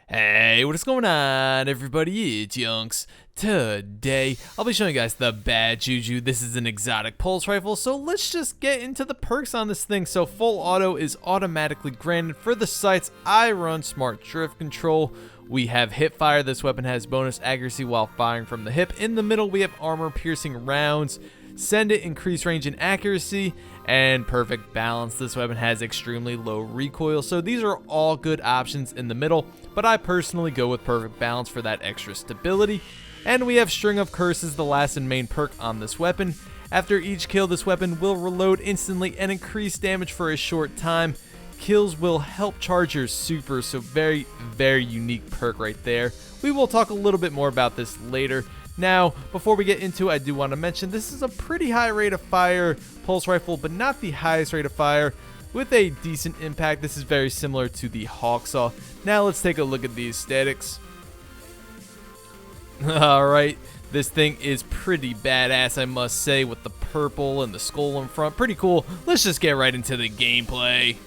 Hey, what is going on, everybody? It's YunKs. Today, I'll be showing you guys the bad Juju. This is an exotic pulse rifle, so let's just get into the perks on this thing. So full auto is automatically granted. For the sights, I run smart drift control. We have hip fire. This weapon has bonus accuracy while firing from the hip. In the middle, we have armor piercing rounds. Send it, increase range and accuracy, and perfect balance. This weapon has extremely low recoil, so these are all good options in the middle, but I personally go with perfect balance for that extra stability. And we have string of curses, the last and main perk on this weapon. After each kill, this weapon will reload instantly and increase damage for a short time. Kills will help charge your super, so very unique perk right there. We will talk a little bit more about this later. Now, before we get into it, I do want to mention this is a pretty high rate of fire pulse rifle, but not the highest rate of fire, with a decent impact. This is very similar to the Hawksaw. Now let's take a look at these statics. Alright, this thing is pretty badass, I must say, with the purple and the skull in front. Pretty cool. Let's just get right into the gameplay.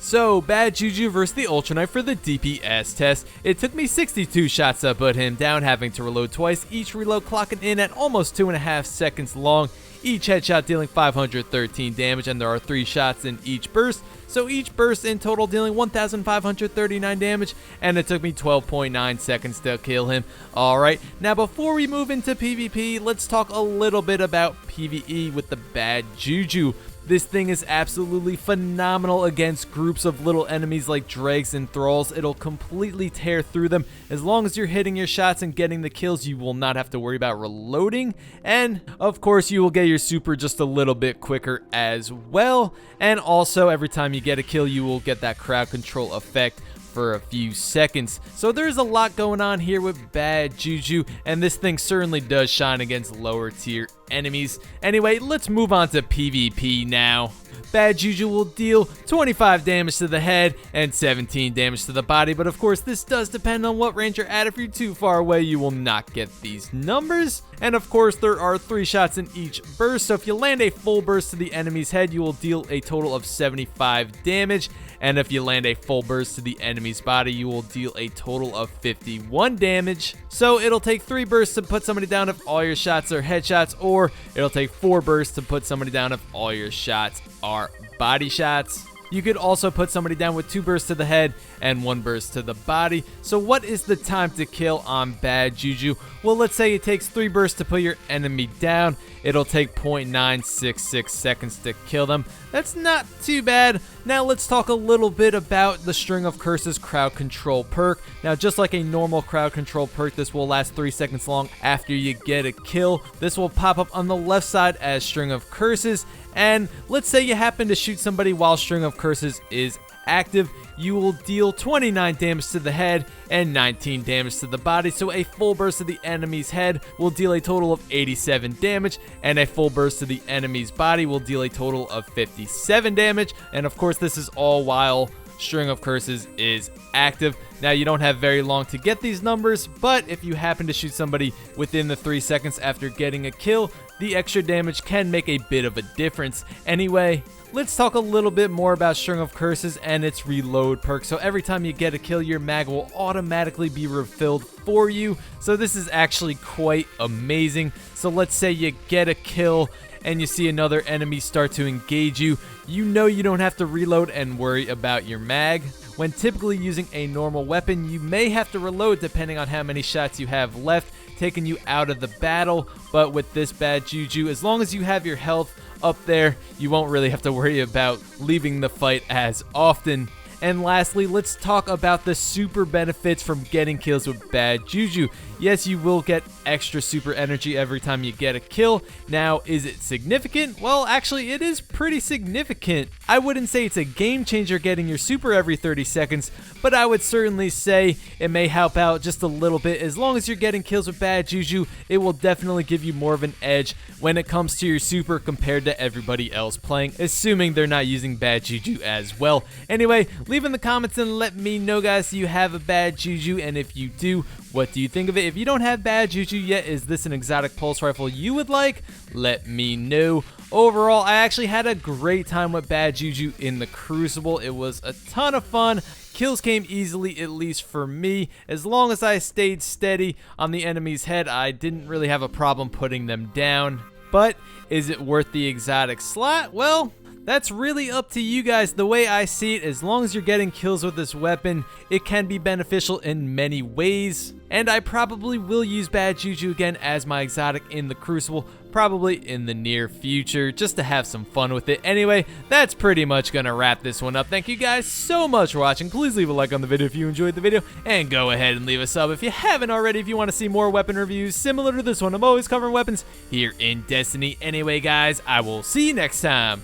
So, bad Juju versus the Ultra Knife for the DPS test. It took me 62 shots to put him down, having to reload twice, each reload clocking in at almost 2.5 seconds long, each headshot dealing 513 damage, and there are 3 shots in each burst, so each burst in total dealing 1,539 damage, and it took me 12.9 seconds to kill him. Alright, now before we move into PvP, let's talk a little bit about PvE with the bad Juju. This thing is absolutely phenomenal against groups of little enemies like dregs and thralls. It'll completely tear through them. As long as you're hitting your shots and getting the kills, you will not have to worry about reloading. And of course, you will get your super just a little bit quicker as well. And also, every time you get a kill, you will get that crowd control effect for a few seconds. So there's a lot going on here with bad Juju, and this thing certainly does shine against lower tier enemies. Anyway, let's move on to PvP now. Bad Juju will deal 25 damage to the head and 17 damage to the body, but of course this does depend on what range you're at. If you're too far away, you will not get these numbers. And of course there are 3 shots in each burst, so if you land a full burst to the enemy's head, you will deal a total of 75 damage. And if you land a full burst to the enemy's body, you will deal a total of 51 damage. So it'll take 3 bursts to put somebody down if all your shots are headshots, or it'll take 4 bursts to put somebody down if all your shots are body shots. You could also put somebody down with 2 bursts to the head and 1 burst to the body. So what is the time to kill on bad Juju? Well, let's say it takes 3 bursts to put your enemy down. It'll take 0.966 seconds to kill them. That's not too bad. Now let's talk a little bit about the String of Curses crowd control perk. Now, just like a normal crowd control perk, this will last 3 seconds long after you get a kill. This will pop up on the left side as String of Curses. And let's say you happen to shoot somebody while String of Curses is active. You will deal 29 damage to the head and 19 damage to the body, so a full burst to the enemy's head will deal a total of 87 damage, and a full burst to the enemy's body will deal a total of 57 damage. And of course, this is all while String of Curses is active. Now, you don't have very long to get these numbers, but if you happen to shoot somebody within the 3 seconds after getting a kill, the extra damage can make a bit of a difference. Anyway, let's talk a little bit more about String of Curses and its reload perk. So every time you get a kill, your mag will automatically be refilled for you. So this is actually quite amazing. So let's say you get a kill and you see another enemy start to engage you. You know you don't have to reload and worry about your mag. When typically using a normal weapon, you may have to reload depending on how many shots you have left, taking you out of the battle. But with this bad Juju, as long as you have your health up there, you won't really have to worry about leaving the fight as often. And lastly, let's talk about the super benefits from getting kills with bad Juju. Yes, you will get extra super energy every time you get a kill. Now, is it significant? Well, actually, it is pretty significant. I wouldn't say it's a game changer getting your super every 30 seconds, but I would certainly say it may help out just a little bit. As long as you're getting kills with bad Juju, it will definitely give you more of an edge when it comes to your super compared to everybody else playing, assuming they're not using bad Juju as well. Anyway, leave in the comments and let me know, guys, do you have a bad Juju, and if you do, what do you think of it? If you don't have bad Juju yet, is this an exotic pulse rifle you would like? Let me know. Overall, I actually had a great time with bad Juju in the Crucible. It was a ton of fun. kills came easily, at least for me. As long as I stayed steady on the enemy's head, I didn't really have a problem putting them down. But is it worth the exotic slot? Well, that's really up to you guys. The way I see it, as long as you're getting kills with this weapon, it can be beneficial in many ways. And I probably will use Bad Juju again as my exotic in the Crucible, probably in the near future, just to have some fun with it. Anyway, that's pretty much gonna wrap this one up. Thank you guys so much for watching. Please leave a like on the video if you enjoyed the video, and go ahead and leave a sub if you haven't already, if you want to see more weapon reviews similar to this one. I'm always covering weapons here in Destiny. Anyway, guys, I will see you next time.